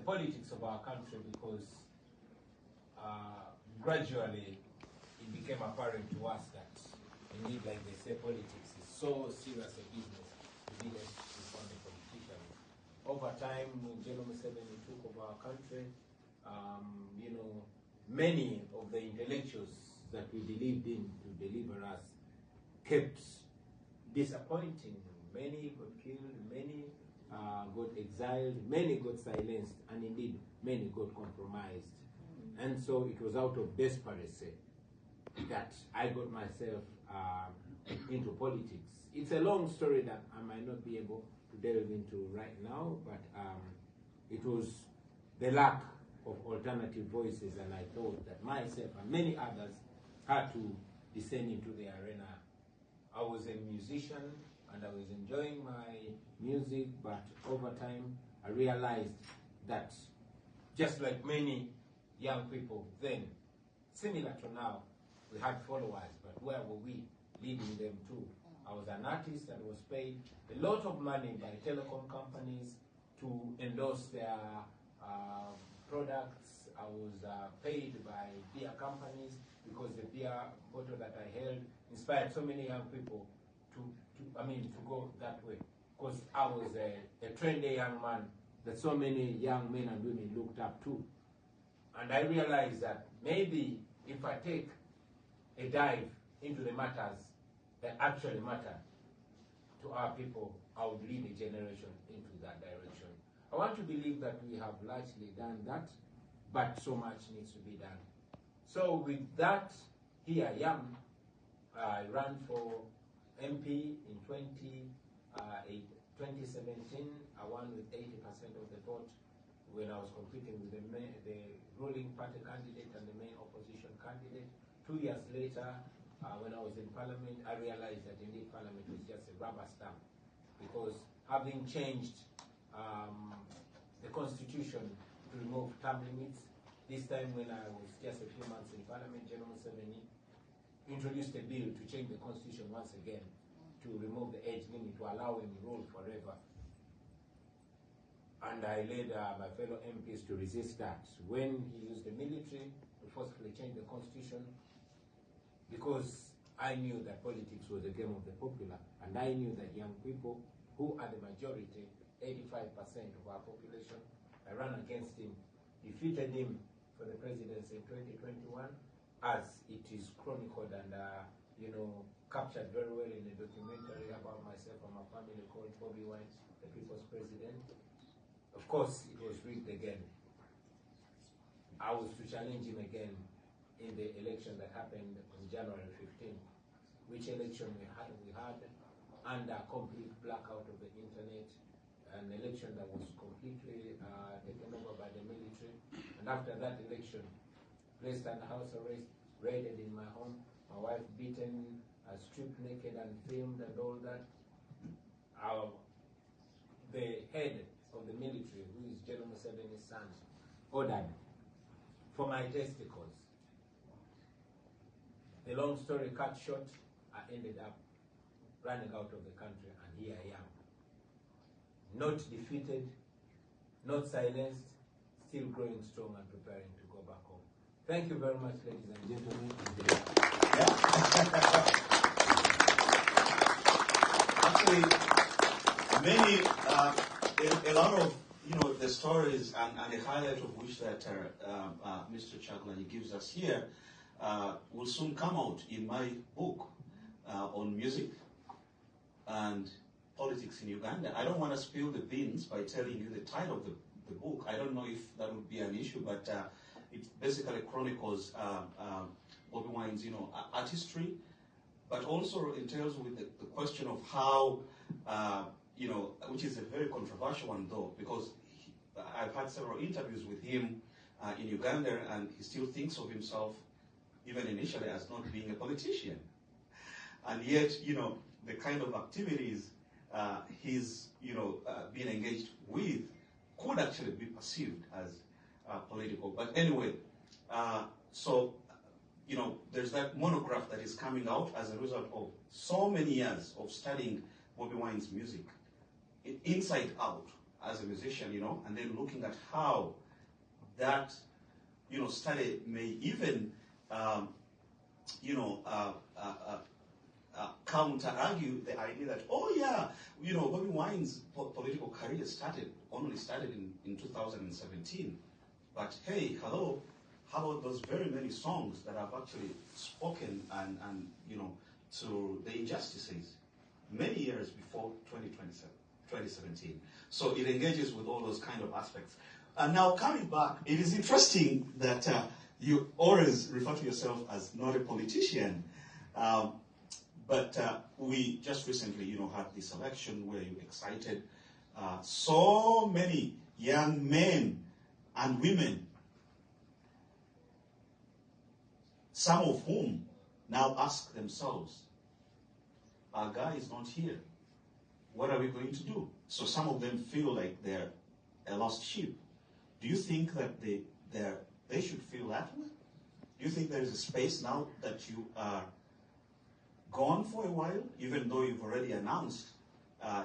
politics of our country, because gradually it became apparent to us that indeed, like they say, politics is so serious a business, the business is on the politicians. Over time, when General Museveni took over our country, many of the intellectuals that we believed in to deliver us kept disappointing. Many got killed, many got exiled, many got silenced, and indeed many got compromised. And so it was out of desperation that I got myself into politics. It's a long story that I might not be able to delve into right now, but it was the lack of alternative voices, and I thought that myself and many others had to descend into the arena. I was a musician and I was enjoying my music, but over time I realized that just like many young people then, similar to now, we had followers, but where were we leading them to? I was an artist that was paid a lot of money by telecom companies to endorse their products. I was paid by beer companies because the beer bottle that I held inspired so many young people to go that way. Because I was a trendy young man that so many young men and women looked up to. And I realized that maybe if I take a dive into the matters that actually matter to our people, I would lead a generation into that direction. I want to believe that we have largely done that, but so much needs to be done. So with that, here I am. I ran for MP in 2017. I won with 80% of the vote when I was competing with the ruling party candidate and the main opposition candidate. 2 years later, when I was in Parliament, I realized that indeed Parliament was just a rubber stamp, because having changed the Constitution to remove term limits, this time when I was just a few months in Parliament, General Museveni introduced a bill to change the Constitution once again, to remove the age limit, to allow him to rule forever. And I led my fellow MPs to resist that. When he used the military to forcefully change the Constitution, because I knew that politics was a game of the popular, and I knew that young people, who are the majority, 85% of our population, I ran against him, defeated him for the presidency in 2021, as it is chronicled and captured very well in a documentary about myself and my family called Bobby Wine, the People's President. Of course, it was rigged again. I was to challenge him again in the election that happened on January 15th, which election we had under complete blackout of the internet, an election that was completely taken over by the military. And after that election, placed under house arrest, raided in my home, my wife beaten, stripped naked and filmed and all that. The head of the military, who is General Museveni's son, ordered for my testicles. The long story cut short, I ended up running out of the country, and here I am. Not defeated, not silenced, still growing strong and preparing to go back home. Thank you very much, ladies and gentlemen. Actually, a lot of the stories and a highlight of which that Mr. Kyagulanyi gives us here will soon come out in my book on music and politics in Uganda. I don't want to spill the beans by telling you the title of the book. I don't know if that would be an issue, but it basically chronicles Bobby Wine's artistry, but also entails with the question of how which is a very controversial one though, because I've had several interviews with him in Uganda, and he still thinks of himself, even initially, as not being a politician. And yet, the kind of activities he's, being engaged with could actually be perceived as political. But anyway, there's that monograph that is coming out as a result of so many years of studying Bobby Wine's music, inside out, as a musician, and then looking at how that, study may even, counter-argue the idea that, Bobby Wine's political career only started in 2017. But hey, hello, how about those very many songs that have actually spoken and to the injustices many years before 2017. So it engages with all those kind of aspects. And now coming back, it is interesting that you always refer to yourself as not a politician. But we just recently, had this election where you excited so many young men and women, some of whom now ask themselves, our guy is not here. What are we going to do? So some of them feel like they're a lost sheep. Do you think that they should feel that way? Do you think there is a space now that you are gone for a while, even though you've already announced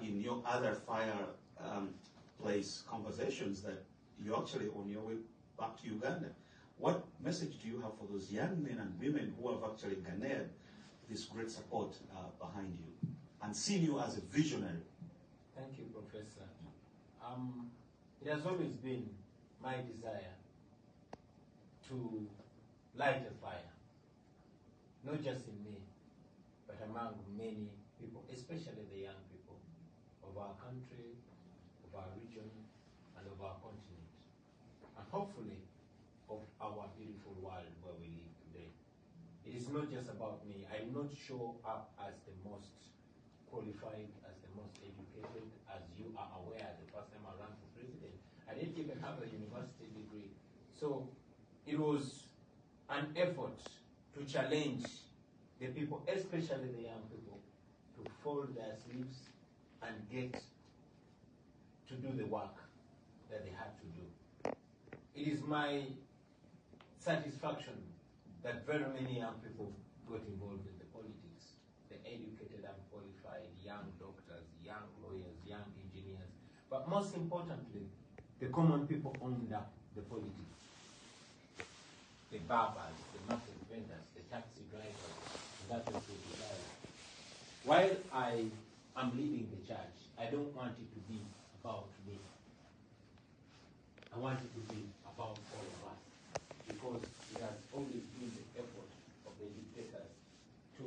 in your other fireplace conversations that you're actually on your way back to Uganda? What message do you have for those young men and women who have actually garnered this great support behind you and seen you as a visionary? Thank you, Professor. It has always been my desire to light a fire, not just in me, but among many people, especially the young people of our country, of our region, and of our continent, and hopefully of our beautiful world where we live today. It is not just about me. I will not show up as the most qualified, as the most educated. As you are aware, the first time I ran for president, I didn't even have a university degree. So it was an effort to challenge the people, especially the young people, to fold their sleeves and get to do the work that they had to do. It is my satisfaction that very many young people got involved in the politics. The educated and qualified, young doctors, young lawyers, young engineers. But most importantly, the common people owned up the politics. The barbers, the market vendors, the taxi drivers, and that was the desire. While I am leading the charge, I don't want it to be about me. I want it to be about all of us, because it has always been the effort of the dictators to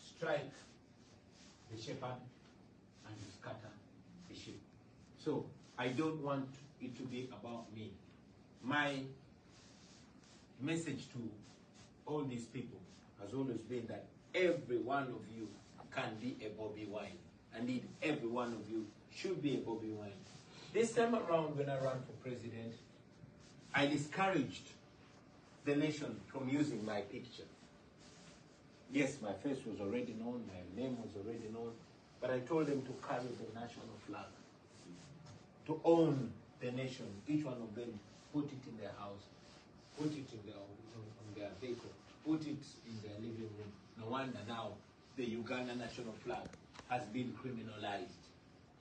strike the shepherd and to scatter the sheep. So I don't want it to be about me. My message to all these people has always been that every one of you can be a Bobby Wine. Indeed, every one of you should be a Bobby Wine. This time around, when I ran for president, I discouraged the nation from using my picture. Yes, my face was already known, my name was already known, but I told them to carry the national flag, to own the nation. Each one of them put it in their house, put it in on their vehicle, put it in their living room. No wonder now the Uganda national flag has been criminalized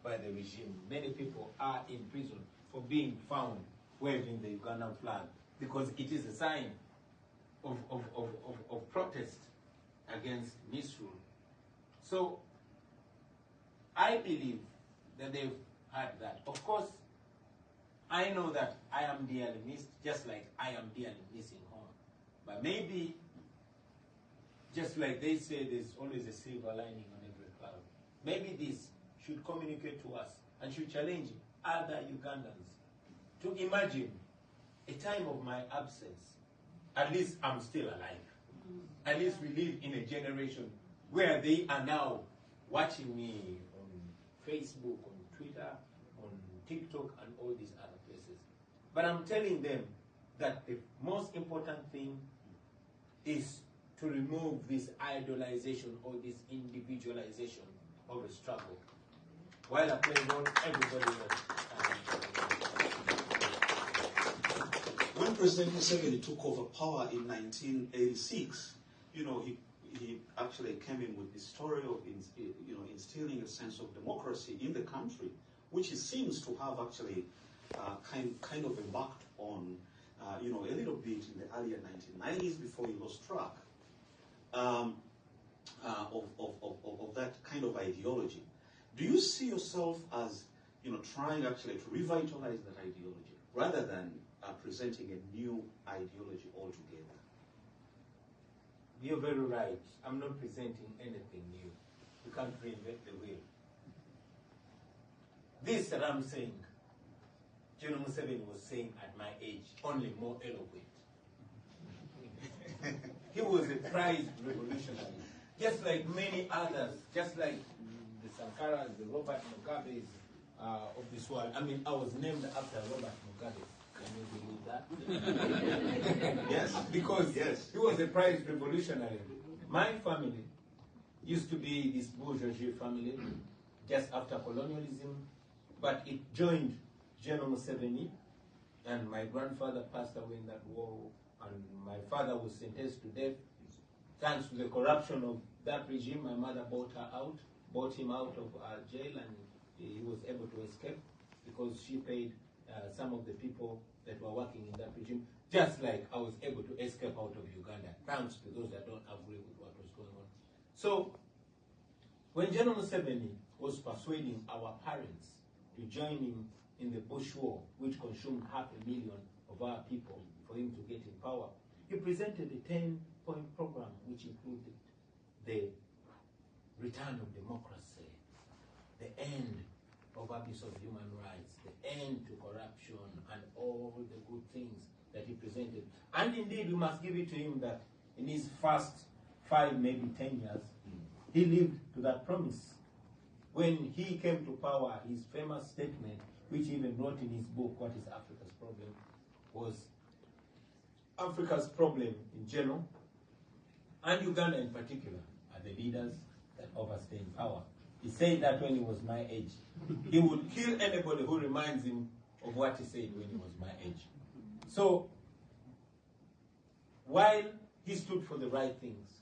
by the regime. Many people are in prison for being found waving the Ugandan flag because it is a sign of protest against misrule. So I believe that they've had that. Of course, I know that I am dearly missed, just like I am dearly missing home. But maybe, just like they say there's always a silver lining on every cloud, maybe this should communicate to us and should challenge other Ugandans to imagine a time of my absence. At least I'm still alive. At least we live in a generation where they are now watching me on Facebook, on Twitter, on TikTok, and all these other places. But I'm telling them that the most important thing is to remove this idolization or this individualization of the struggle. While I play role, everybody else. When President Museveni took over power in 1986, he actually came in with the story of instilling a sense of democracy in the country which he seems to have actually kind of embarked on, a little bit in the earlier 1990s before he lost track of that kind of ideology. Do you see yourself as, trying actually to revitalize that ideology rather than presenting a new ideology altogether? You're very right. I'm not presenting anything new. You can't reinvent the wheel. This that I'm saying, General Museveni was saying at my age, only more eloquent. He was a prized revolutionary, just like many others, just like the Sankaras, the Robert Mugabes of this world. I mean, I was named after Robert Mugabe. Can you believe that? Yes. Because he was a prized revolutionary. My family used to be this bourgeoisie family just after colonialism, but it joined General Museveni, and my grandfather passed away in that war, and my father was sentenced to death. Thanks to the corruption of that regime, my mother bought him out of jail, and he was able to escape because she paid some of the people that were working in that regime, just like I was able to escape out of Uganda, thanks to those that don't agree with what was going on. So, when General Museveni was persuading our parents to join him in the Bush War, which consumed 500,000 of our people for him to get in power, he presented a 10-point program which included the return of democracy, the end of abuse of human rights, the end to corruption, and all the good things that he presented. And indeed, we must give it to him that in his first 5, maybe 10 years, he lived to that promise. When he came to power, his famous statement, which he even wrote in his book, What is Africa's Problem, was Africa's problem in general, and Uganda in particular, are the leaders that overstay in power. He said that when he was my age. He would kill anybody who reminds him of what he said when he was my age. So, while he stood for the right things,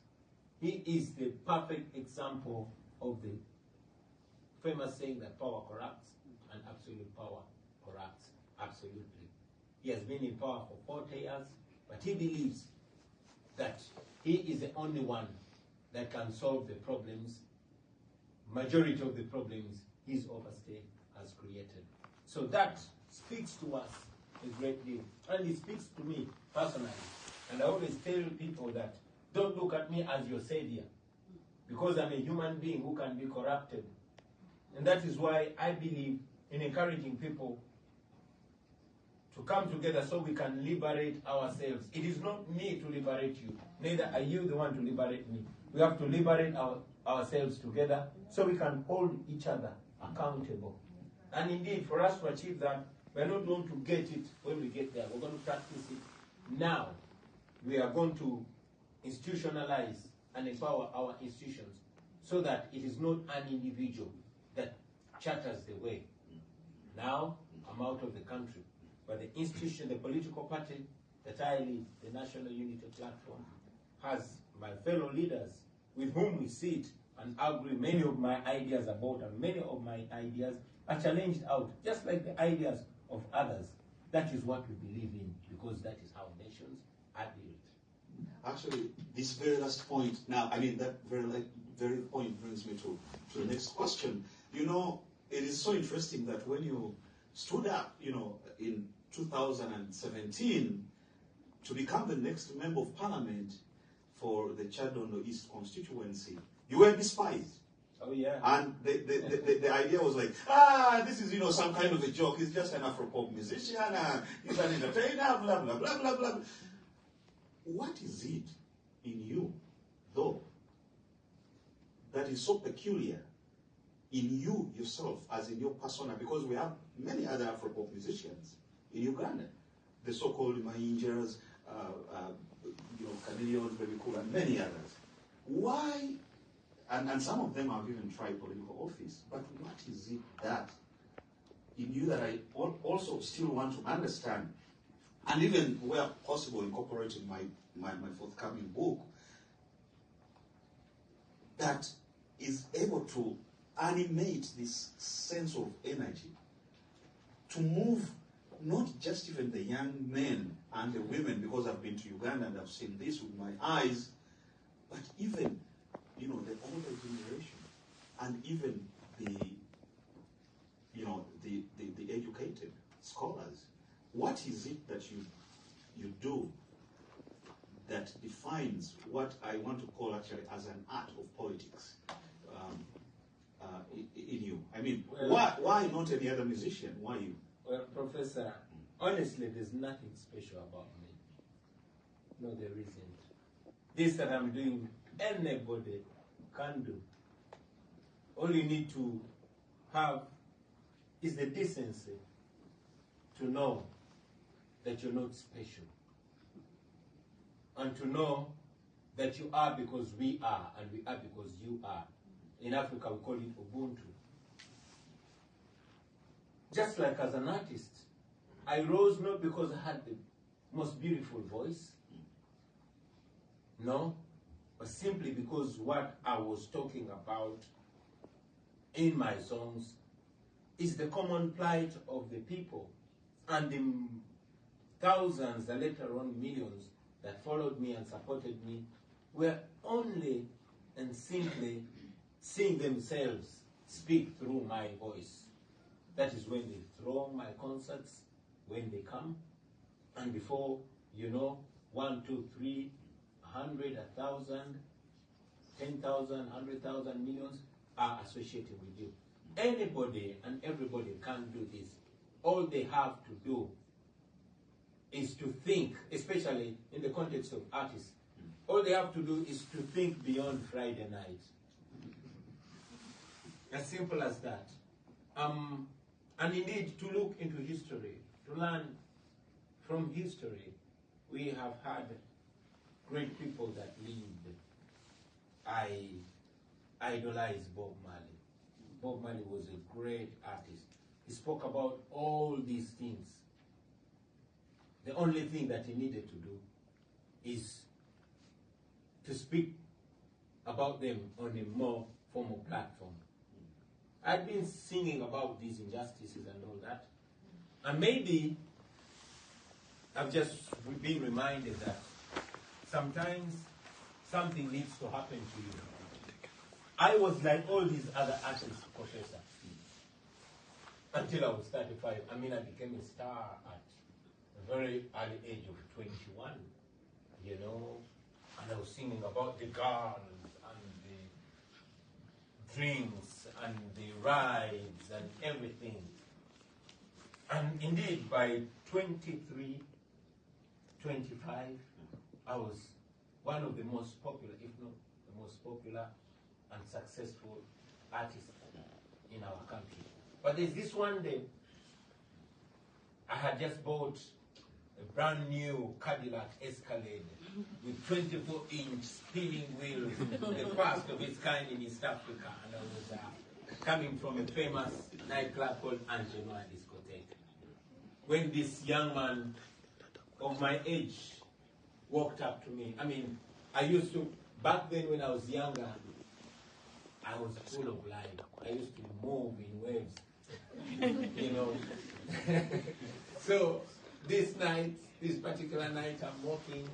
he is the perfect example of the famous saying that power corrupts and absolute power corrupts absolutely. He has been in power for 40 years, but he believes that he is the only one that can solve the problems, majority of the problems his overstay has created. So that speaks to us a great deal. And it speaks to me personally. And I always tell people that don't look at me as your savior, because I'm a human being who can be corrupted. And that is why I believe in encouraging people to come together so we can liberate ourselves. It is not me to liberate you, neither are you the one to liberate me. We have to liberate ourselves together so we can hold each other accountable. And indeed, for us to achieve that, we're not going to get it when we get there. We're going to practice it now. We are going to institutionalize and empower our institutions so that it is not an individual that charters the way. Now, I'm out of the country, but the institution, the political party that I lead, the National Unity Platform, has my fellow leaders with whom we sit and agree many of my ideas about, and many of my ideas are challenged out, just like the ideas of others. That is what we believe in, because that is how nations are built. Actually, this very last point, now, I mean, that very point brings me to the next question. You know, it is so interesting that when you stood up, in 2017 to become the next member of parliament for the Chadondo East constituency, you were despised. Oh, yeah. And the idea was like, this is, some kind of a joke. He's just an Afro-pop musician. He's an entertainer, blah, blah, blah, blah, blah. What is it in you, though, that is so peculiar in you yourself, as in your persona? Because we have many other Afro-pop musicians in Uganda. The so-called Mainjas, Chameleons, Baby Cool, and many others. Why? And some of them have even tried political office. But what is it that in you that I also still want to understand, and even where possible incorporate in my forthcoming book, that is able to animate this sense of energy to move not just even the young men and the women, because I've been to Uganda and I've seen this with my eyes, but even, the older generation and even the educated scholars. What is it that you do that defines what I want to call actually as an art of politics in you? I mean, why not any other musician? Why you? Well, Professor, honestly, there's nothing special about me. No, there isn't. This that I'm doing, anybody can do. All you need to have is the decency to know that you're not special. And to know that you are because we are, and we are because you are. In Africa, we call it Ubuntu. Just like as an artist, I rose not because I had the most beautiful voice, no, but simply because what I was talking about in my songs is the common plight of the people and the thousands and later on millions that followed me and supported me were only and simply seeing themselves speak through my voice. That is when they throw my concerts, when they come, and before you know, 1, 2, 3, 100, 1,000, 10,000, 100,000, millions are associated with you. Anybody and everybody can do this. All they have to do is to think, especially in the context of artists, all they have to do is to think beyond Friday night. As simple as that. And indeed, to look into history, to learn from history. We have had great people that lived. I idolize Bob Marley. Bob Marley was a great artist. He spoke about all these things. The only thing that he needed to do is to speak about them on a more formal platform. I've been singing about these injustices and all that, and maybe I've just been reminded that sometimes something needs to happen to you. I was like all these other artists, Professor, until I was 35. I mean, I became a star at a very early age of 21, and I was singing about the girls and the drinks and the rides and everything. And indeed, by 23, 25, I was one of the most popular, if not the most popular and successful artists in our country. But there's this one day, I had just bought a brand new Cadillac Escalade with 24-inch spinning wheels, the first of its kind in East Africa, and I was coming from a famous nightclub called Angenoa Discotheque. When this young man of my age walked up to me, I mean, I used to, back then when I was younger, I was full of life. I used to move in waves, So this particular night, I'm walking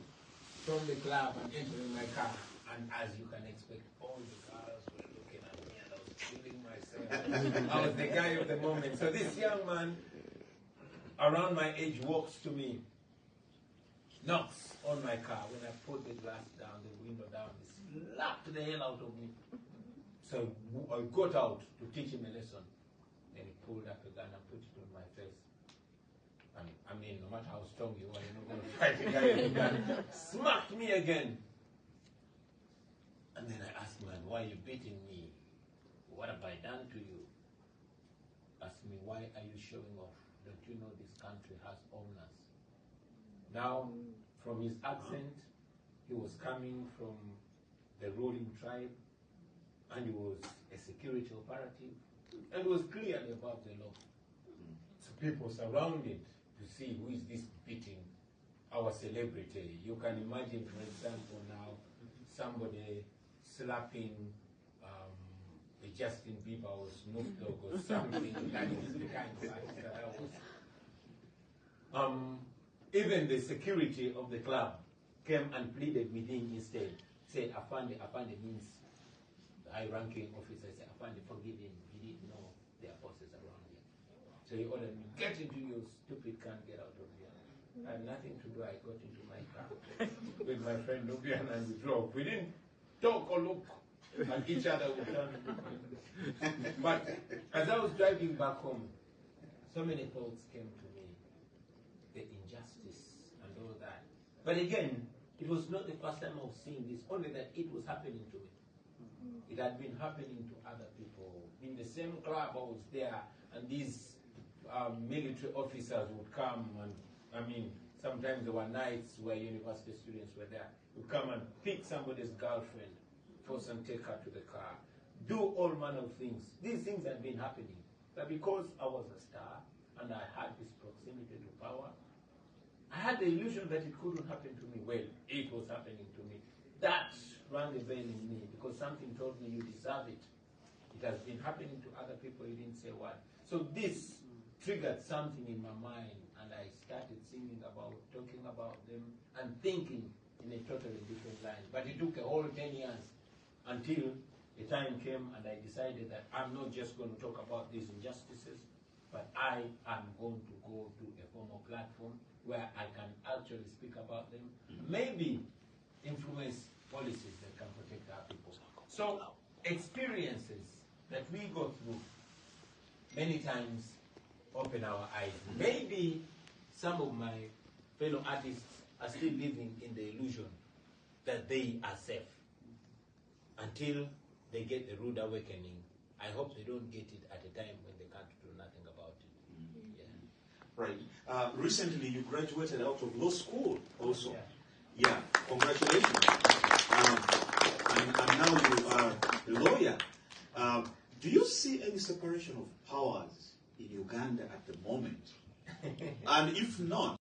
from the club and entering my car, and as you can expect, all the girls were looking at me, and I was feeling myself. I was the guy of the moment. So this young man, around my age, walks to me, knocks on my car. When I put the glass down, the window down, he slapped the hell out of me. So I got out to teach him a lesson. Then he pulled up a gun and put it on my face. And I mean, no matter how strong you are, you're not going to fight a guy with a gun. Smacked me again. And then I asked him, why are you beating me? What have I done to you? Asked me, why are you showing off? Don't you know this country has owners? Now, from his accent, he was coming from the ruling tribe, and he was a security operative, and was clearly above the law. So people surrounded to see who is this beating our celebrity. You can imagine, for example, now somebody slapping a a Justin Bieber or Snoop Dogg or something. That is the kind of artist that I was. Even the security of the club came and pleaded with him instead. Say, Afande means the high-ranking officer. Say, Afande, forgive him. He didn't know there are forces around here. So he ordered me, get into your stupid car, get out of here. I had nothing to do. I got into my car with my friend Nubian and we drove. We didn't talk or look at each other. But as I was driving back home, so many thoughts came to me. The injustice and all that. But again, it was not the first time I was seeing this, only that it was happening to me. It had been happening to other people. In the same club I was there, and these military officers would come, and sometimes there were nights where university students were there, would come and pick somebody's girlfriend, force and take her to the car, do all manner of things. These things had been happening. But because I was a star, and I had this proximity to power, I had the illusion that it couldn't happen to me. Well, it was happening to me. That rang a bell in me because something told me you deserve it. It has been happening to other people, you didn't say what. So this triggered something in my mind, and I started singing about, talking about them, and thinking in a totally different line. But it took a whole 10 years until a time came and I decided that I'm not just going to talk about these injustices, but I am going to go to a formal platform where I can actually speak about them, maybe influence policies that can protect our people. So experiences that we go through many times open our eyes. Maybe some of my fellow artists are still living in the illusion that they are safe until they get the rude awakening. I hope they don't get it at a time when they can't do nothing about it. Right. Recently, you graduated out of law school also. Yeah. Congratulations. And now you are a lawyer. Do you see any separation of powers in Uganda at the moment? And if not,